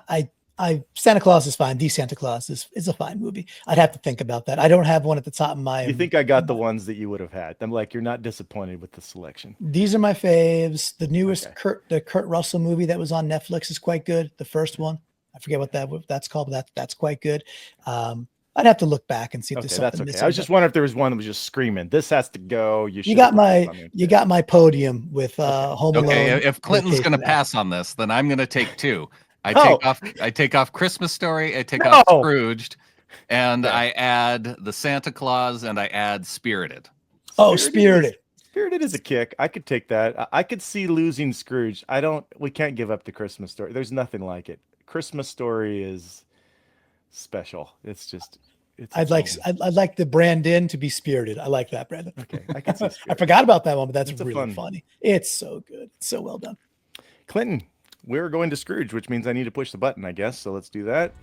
Santa Claus is fine. The Santa Claus is a fine movie. I'd have to think about that. I don't have one at the top of my. You think I got the ones that you would have had? I'm like, you're not disappointed with the selection. These are my faves. The newest Kurt Russell movie that was on Netflix is quite good. The first one, I forget what that's called, but that's quite good. I'd have to look back and see if there's something missing. I was just wondering if there was one that was just screaming, "This has to go." You got my podium with Home Alone. Okay, if Clinton's going to pass on this, then I'm going to take two. I take off Christmas Story, I take off Scrooged, and I add the Santa Claus, and I add Spirited. Spirited. Spirited is a kick. I could take that. I could see losing Scrooge. We can't give up the Christmas Story. There's nothing like it. Christmas Story is special. I'd like the Brandon to be Spirited. I like that, Brandon. Okay, I can see Spirited. I forgot about that one, but that's really funny. It's so good. It's so well done. Clinton, we're going to Scrooge, which means I need to push the button, I guess. So let's do that.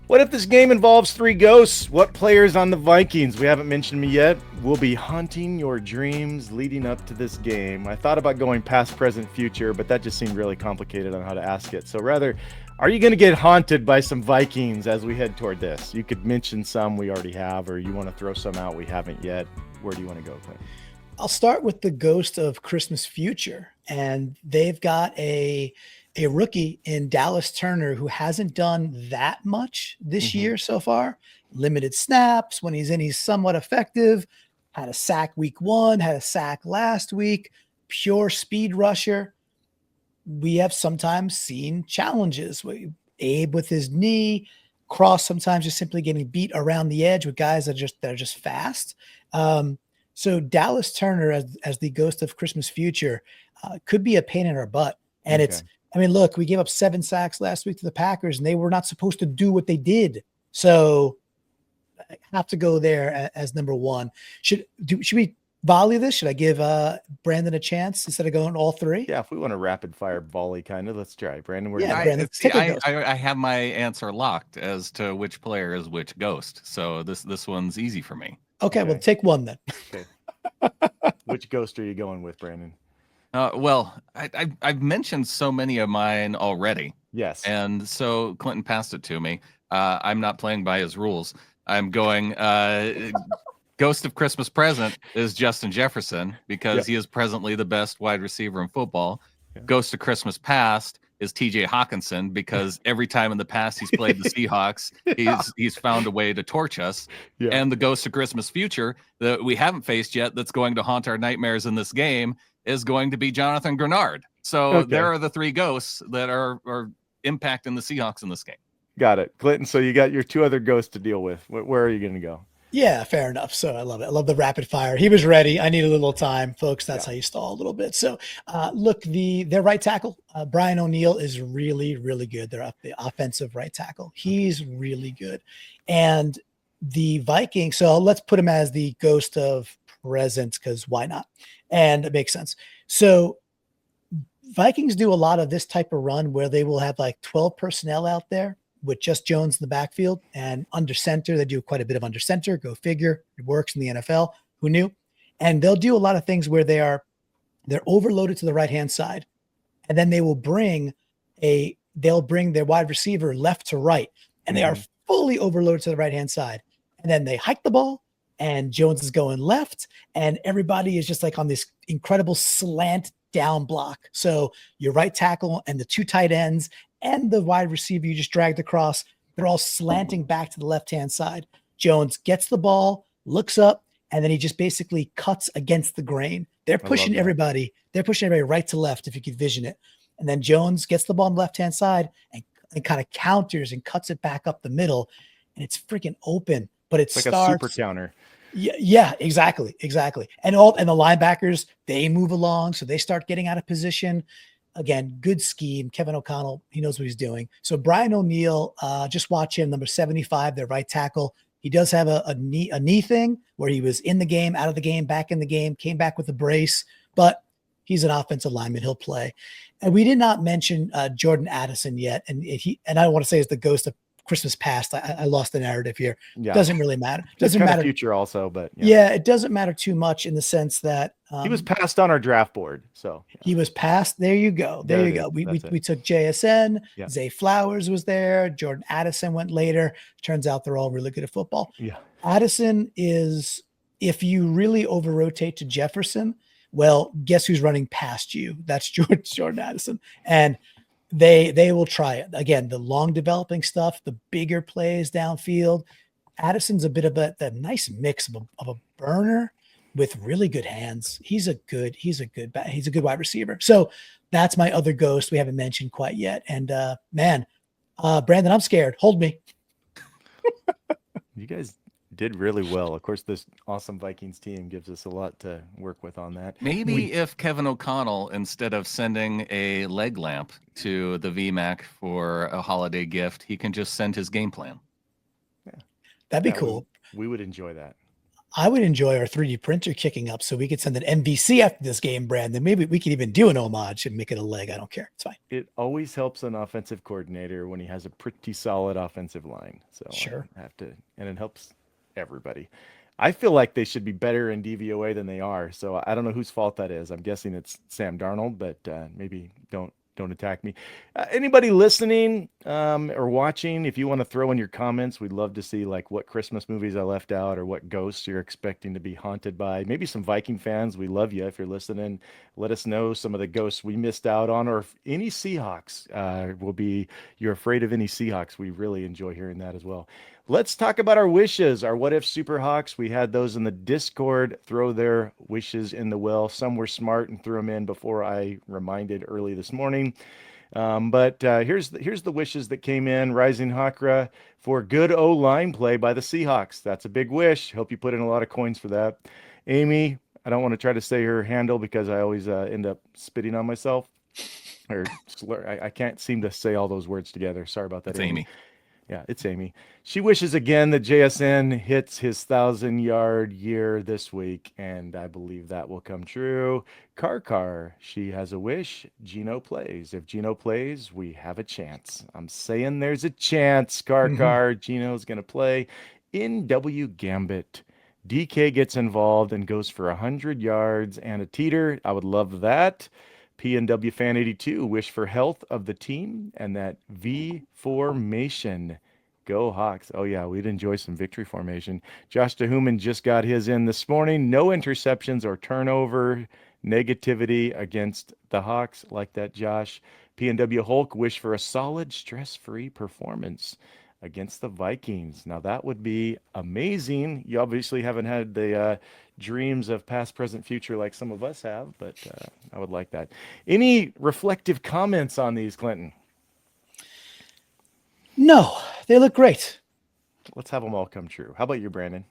What if this game involves 3 ghosts? What players on the Vikings, we haven't mentioned me yet, will be haunting your dreams leading up to this game? I thought about going past, present, future, but that just seemed really complicated on how to ask it. So rather, are you going to get haunted by some Vikings as we head toward this? You could mention some we already have, or you want to throw some out we haven't yet. Where do you want to go, Clint? I'll start with the ghost of Christmas Future, and they've got a rookie in Dallas Turner who hasn't done that much this year so far. Limited snaps. When he's in, he's somewhat effective. Had a sack week 1, had a sack last week. Pure speed rusher. We have sometimes seen challenges. Abe with his knee, Cross sometimes just simply getting beat around the edge with guys that are just fast. So Dallas Turner as the ghost of Christmas Future could be a pain in our butt. And look, we gave up 7 sacks last week to the Packers, and they were not supposed to do what they did. So I have to go there as number 1. Should we volley this? Should I give Brandon a chance instead of going all 3? Yeah, if we want a rapid fire volley kind of, let's try. Brandon, Brandon, I have my answer locked as to which player is which ghost. So this one's easy for me. Okay, well, take one then. Okay. Which ghost are you going with, Brandon? Well, I've mentioned so many of mine already. Yes. And so Clinton passed it to me. I'm not playing by his rules. I'm going Ghost of Christmas Present is Justin Jefferson because he is presently the best wide receiver in football. Yeah. Ghost of Christmas Past is TJ Hawkinson because every time in the past he's played the Seahawks, he's found a way to torch us. Yeah. And the Ghost of Christmas Future that we haven't faced yet that's going to haunt our nightmares in this game is going to be Jonathan Grenard. So there are the 3 ghosts that are impacting the Seahawks in this game. Got it. Clinton, so you got your 2 other ghosts to deal with. Where are you going to go? Yeah, fair enough. So I love it. I love the rapid fire. He was ready. I need a little time, folks. That's how you stall a little bit. So look, their right tackle, Brian O'Neill, is really, really good. They're up the offensive right tackle. He's really good. And the Vikings, so let's put him as the ghost of present because why not? And it makes sense. So Vikings do a lot of this type of run where they will have like 12 personnel out there with just Jones in the backfield and under center. They do quite a bit of under center. Go figure. It works in the NFL. Who knew? And they'll do a lot of things where they're overloaded to the right-hand side. And then they will bring their wide receiver left to right. And they are fully overloaded to the right-hand side. and then they hike the ball, and Jones is going left, and everybody is just like on this incredible slant down block. So your right tackle and the two tight ends and the wide receiver you just dragged across, they're all slanting back to the left-hand side. Jones gets the ball, looks up, and then he just basically cuts against the grain. They're pushing everybody. They're pushing everybody right to left, if you could vision it. And then Jones gets the ball on the left-hand side and kind of counters and cuts it back up the middle. And it's freaking open, but it it's like starts a super counter. Yeah, exactly. And the linebackers, they move along, so they start getting out of position. Again, good scheme. Kevin O'Connell, he knows what he's doing. So Brian O'Neill, just watch him, number 75, their right tackle. He does have a knee thing where he was in the game, out of the game, back in the game, came back with a brace, but he's an offensive lineman. He'll play. And we did not mention Jordan Addison yet, and I don't want to say it's the ghost of Christmas past. I lost the narrative here. Yeah. Doesn't really matter. Doesn't matter. Future also, but yeah, it doesn't matter too much in the sense that he was passed on our draft board. So he was passed. There you go. There you go. We took JSN. Yeah. Zay Flowers was there. Jordan Addison went later. Turns out they're all really good at football. Yeah. Addison is, if you really over rotate to Jefferson, well, guess who's running past you? That's Jordan Addison. And they will try it. Again, the long developing stuff, the bigger plays downfield. Addison's a bit of a nice mix of a burner with really good hands. He's a good wide receiver. So that's my other ghost we haven't mentioned quite yet. And Brandon, I'm scared. Hold me. You guys did really well. Of course, this awesome Vikings team gives us a lot to work with on that. Maybe if Kevin O'Connell, instead of sending a leg lamp to the VMAC for a holiday gift, he can just send his game plan. Yeah, that'd be cool. We would enjoy that. I would enjoy our 3D printer kicking up so we could send an MVC after this game, Brandon. Maybe we could even do an homage and make it a leg. I don't care. It's fine. It always helps an offensive coordinator when he has a pretty solid offensive line. So sure. And it helps everybody. I feel like they should be better in DVOA than they are. So I don't know whose fault that is. I'm guessing it's Sam Darnold, but maybe don't attack me. Anybody listening or watching, if you want to throw in your comments, we'd love to see like what Christmas movies I left out or what ghosts you're expecting to be haunted by. Maybe some Viking fans, we love you. If you're listening, let us know some of the ghosts we missed out on, or if any Seahawks you're afraid of any Seahawks. We really enjoy hearing that as well. Let's talk about our wishes, our what if Superhawks. We had those in the Discord throw their wishes in the well. Some were smart and threw them in before I reminded early this morning. But here's the wishes that came in. Rising Hakra for good O-line play by the Seahawks. That's a big wish. Hope you put in a lot of coins for that. Amy, I don't want to try to say her handle because I always end up spitting on myself. Or slur. I can't seem to say all those words together. Sorry about that, Amy. Yeah, it's Amy. She wishes again that JSN hits his 1,000-yard year this week, and I believe that will come true. Car, she has a wish. Geno plays. If Geno plays, we have a chance. I'm saying there's a chance. Car, Geno's going to play. NW Gambit. DK gets involved and goes for 100 yards and a teeter. I would love that. PNW Fan 82, wish for health of the team and that V formation. Go Hawks. Oh, yeah, we'd enjoy some victory formation. Josh DeHuman just got his in this morning. No interceptions or turnover negativity against the Hawks. Like that, Josh. PNW Hulk, wish for a solid, stress-free performance against the Vikings. Now, that would be amazing. You obviously haven't had the dreams of past, present, future like some of us have, but I would like that. Any reflective comments on these, Clinton? No, they look great. Let's have them all come true. How about you, Brandon?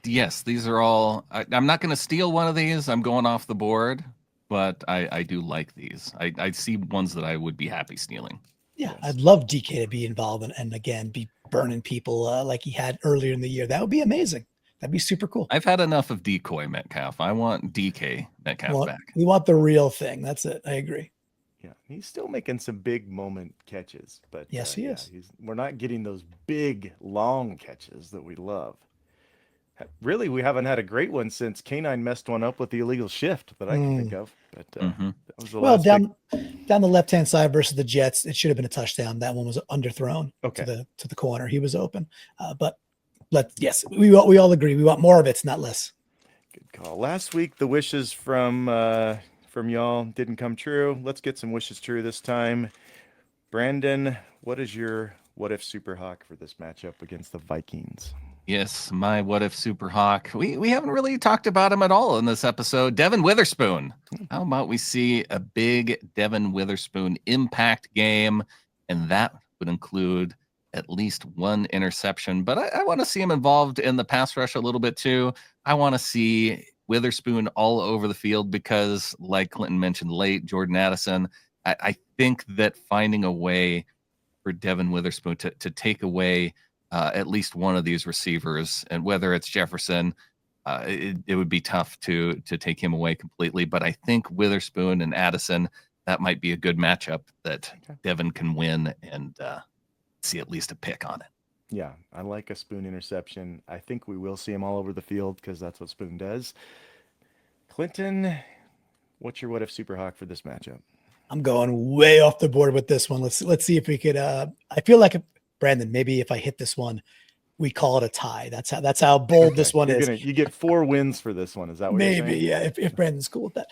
Yes, these are all. I'm not going to steal one of these. I'm going off the board, but I do like these. I see ones that I would be happy stealing. Yeah, I'd love DK to be involved and again be burning people like he had earlier in the year. That would be amazing. That'd be super cool. I've had enough of decoy Metcalf. I want DK Metcalf back. We want the real thing. That's it. I agree. Yeah, he's still making some big moment catches, but yes, he is. We're not getting those big, long catches that we love. Really, we haven't had a great one since K9 messed one up with the illegal shift that I can think of. But Mhm. that was the Well, last big- down the left-hand side versus the Jets, it should have been a touchdown. That one was underthrown Okay. to the corner. He was open. But yes, we all agree. We want more of it, not less. Good call. Last week, the wishes from y'all didn't come true. Let's get some wishes true this time. Brandon, what is your what if Superhawk for this matchup against the Vikings? Yes, my what if Superhawk. We haven't really talked about him at all in this episode. Devin Witherspoon. How about we see a big Devin Witherspoon impact game, and that would include at least one interception. But I want to see him involved in the pass rush a little bit too. I want to see Witherspoon all over the field because, like Clinton mentioned late, Jordan Addison, I think that finding a way for Devin Witherspoon to take away at least one of these receivers, and whether it's Jefferson, it would be tough to take him away completely. But I think Witherspoon and Addison, that might be a good matchup that Devin can win and see at least a pick on it. Yeah, I like a Spoon interception. I think we will see him all over the field because that's what Spoon does. Clinton, what's your what if Superhawk for this matchup? I'm going way off the board with this one. Let's see if we could. I feel like Brandon, maybe if I hit this one, we call it a tie. That's how bold this one is. You get 4 wins for this one. Is that what you're saying? Maybe, yeah. If Brandon's cool with that.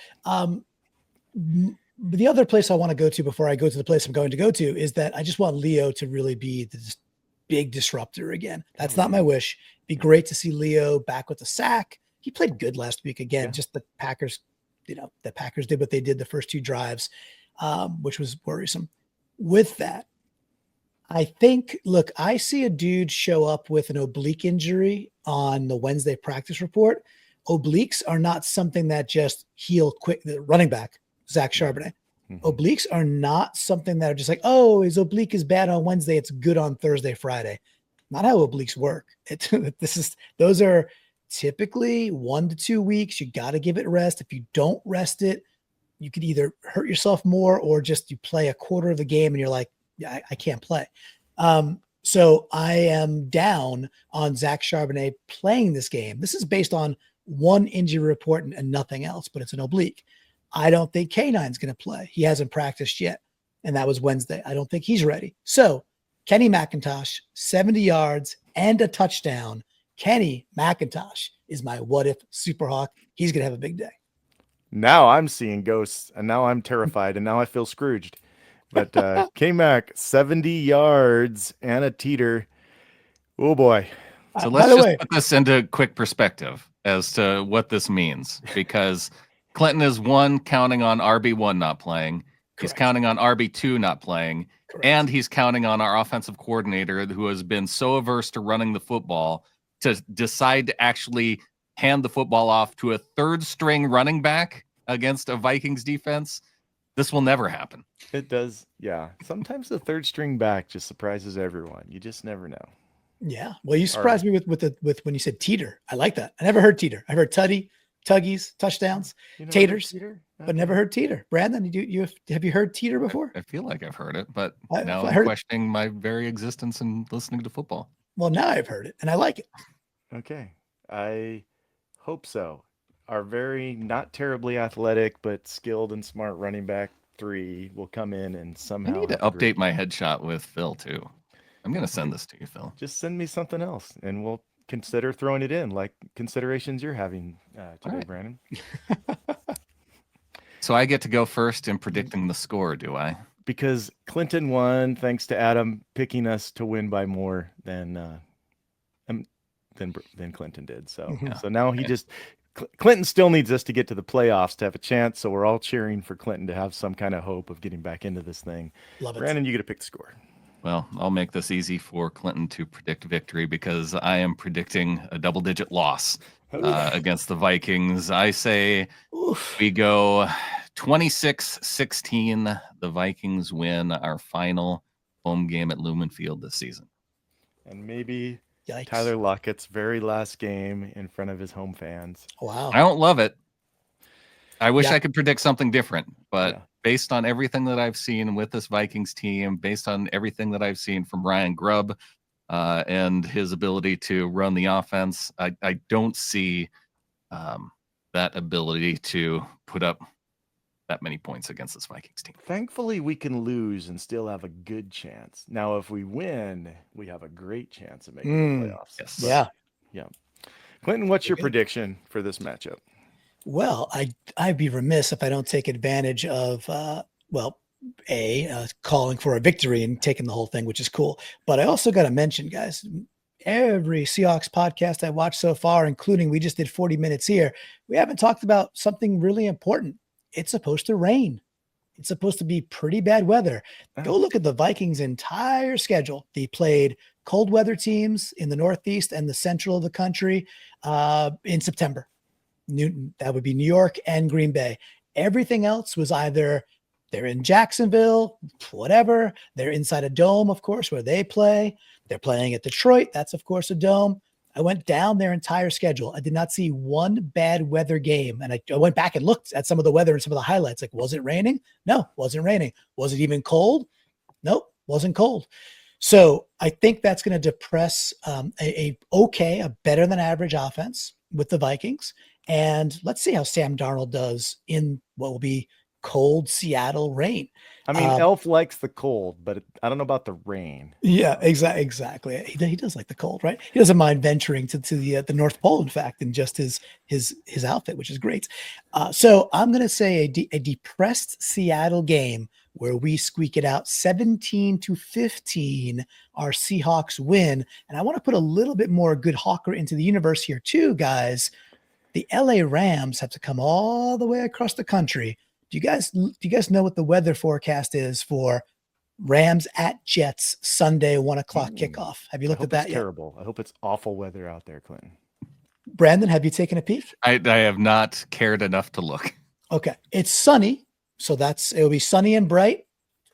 The other place I want to go to before I go to the place I'm going to go to is that I just want Leo to really be the big disruptor again. That's not my wish. Be great to see Leo back with the sack. He played good last week again. Yeah. Just the Packers, the Packers did what they did the first 2 drives, which was worrisome. With that, I think, look, I see a dude show up with an oblique injury on the Wednesday practice report. Obliques are not something that just heal quick. The running back, Zach Charbonnet. Mm-hmm. Obliques are not something that are just like, oh, his oblique is bad on Wednesday, it's good on Thursday, Friday. Not how obliques work. Those are typically 1 to 2 weeks. You got to give it rest. If you don't rest it, you could either hurt yourself more or just you play a quarter of the game and you're like, yeah, I can't play. So I am down on Zach Charbonnet playing this game. This is based on one injury report and nothing else, but it's an oblique. I don't think K9's going to play. He hasn't practiced yet, and that was Wednesday. I don't think he's ready. So Kenny McIntosh, 70 yards and a touchdown. Kenny McIntosh is my what-if Superhawk. He's going to have a big day. Now I'm seeing ghosts, and now I'm terrified, and now I feel Scrooged. But K-Mac, 70 yards and a teeter. Oh, boy. So let's just put this into quick perspective as to what this means, because Clinton is counting on RB1 not playing. Correct. He's counting on RB2 not playing. Correct. And he's counting on our offensive coordinator, who has been so averse to running the football, to decide to actually hand the football off to a third-string running back against a Vikings defense. This will never happen. It does, yeah. Sometimes the third-string back just surprises everyone. You just never know. Yeah. Well, you surprised me with when you said teeter. I like that. I never heard teeter. I've heard tuggies, touchdowns, taters, but never heard teeter. Brandon, have you heard teeter before? I feel like I've heard it, but now I'm questioning my very existence in listening to football. Well, now I've heard it, and I like it. Okay. I hope so. Our very not terribly athletic, but skilled and smart running back 3 will come in and somehow. I need to update my headshot with Phil, too. I'm going to send this to you, Phil. Just send me something else, and we'll consider throwing it in, like considerations you're having today, right. Brandon. So I get to go first in predicting the score, do I? Because Clinton won, thanks to Adam picking us to win by more than Clinton did. So, So now he just Clinton still needs us to get to the playoffs to have a chance. So we're all cheering for Clinton to have some kind of hope of getting back into this thing. Love it. Brandon, you get to pick the score. Well, I'll make this easy for Clinton to predict victory because I am predicting a double-digit loss against the Vikings. I say we go 26-16. The Vikings win our final home game at Lumen Field this season. And maybe Yikes. Tyler Lockett's very last game in front of his home fans. Wow. I don't love it. I wish I could predict something different, but based on everything that I've seen with this Vikings team, based on everything that I've seen from Ryan Grubb and his ability to run the offense, I don't see that ability to put up that many points against this Vikings team. Thankfully, we can lose and still have a good chance. Now, if we win, we have a great chance of making the playoffs. Yes. Yeah. Yeah. Clinton, what's your prediction for this matchup? Well, I'd be remiss if I don't take advantage of, calling for a victory and taking the whole thing, which is cool. But I also got to mention, guys, every Seahawks podcast I watched so far, including we just did 40 minutes here, we haven't talked about something really important. It's supposed to rain. It's supposed to be pretty bad weather. Go look at the Vikings' entire schedule. They played cold weather teams in the Northeast and the central of the country in September. That would be New York and Green Bay. Everything else was either they're in Jacksonville, whatever. They're inside a dome, of course, where they play. They're playing at Detroit. That's, of course, a dome. I went down their entire schedule. I did not see one bad weather game. And I went back and looked at some of the weather and some of the highlights. Like, was it raining? No, wasn't raining. Was it even cold? Nope, wasn't cold. So I think that's going to depress a better than average offense with the Vikings. And let's see how Sam Darnold does in what will be cold Seattle rain. I mean, Elf likes the cold, but I don't know about the rain. Yeah, exactly. He does like the cold, right? He doesn't mind venturing to the North Pole, in fact, in just his outfit, which is great. So I'm going to say a depressed Seattle game where we squeak it out 17-15. Our Seahawks win, and I want to put a little bit more good Hawker into the universe here too, guys. The LA Rams have to come all the way across the country. Do you guys know what the weather forecast is for Rams at Jets Sunday 1:00 kickoff? Have you looked at that yet? Terrible. I hope it's awful weather out there, Clinton. Brandon, have you taken a peek? I have not cared enough to look. Okay, it's sunny, so it'll be sunny and bright.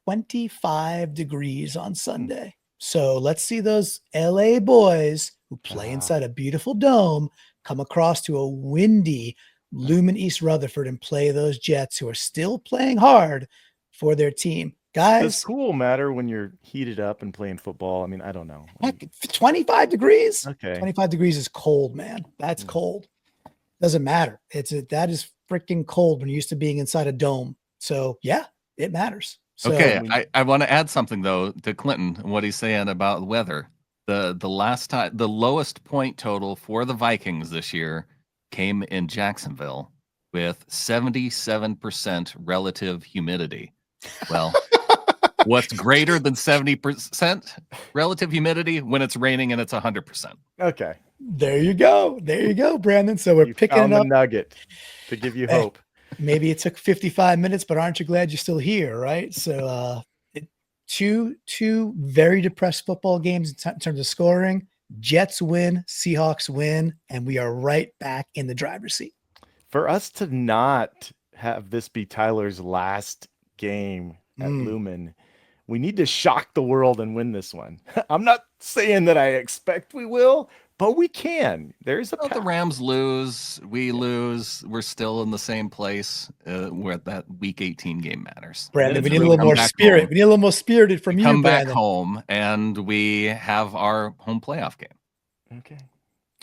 25 degrees on Sunday. So let's see those LA boys who play inside a beautiful dome come across to a windy Lumen East Rutherford and play those Jets who are still playing hard for their team. Guys, does cool matter when you're heated up and playing football? I mean, I don't know. 25 degrees? Okay. 25 degrees is cold, man. That's cold. Doesn't matter. That is freaking cold when you're used to being inside a dome. So yeah, it matters. So, okay, I want to add something though to Clinton and what he's saying about weather. The last time, the lowest point total for the Vikings this year came in Jacksonville with 77% relative humidity. Well, what's greater than 70% relative humidity when it's raining and it's 100%? Okay. There you go, Brandon. So we're picking found it up. The nugget to give you hope. Maybe it took 55 minutes, but aren't you glad you're still here, right? So two very depressed football games in terms of scoring. Jets win, Seahawks win, and we are right back in the driver's seat. For us to not have this be Tyler's last game at Lumen, we need to shock the world and win this one. I'm not saying that I expect we will, but we can. There's a path. The Rams lose, we lose, we're still in the same place where that Week 18 game matters. Brandon, we need a little more spirit. Home. We need a little more spirited from you, Come Brandon. back home, and we have our home playoff game. Okay.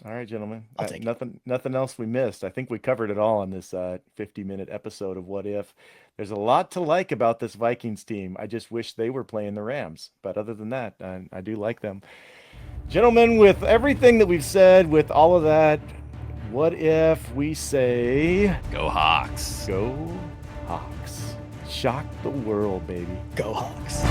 All right, gentlemen. I'll take nothing else we missed. I think we covered it all on this 50-minute episode of What If. There's a lot to like about this Vikings team. I just wish they were playing the Rams. But other than that, I do like them. Gentlemen, with everything that we've said, with all of that, what if we say... Go Hawks. Go Hawks. Shock the world, baby. Go Hawks.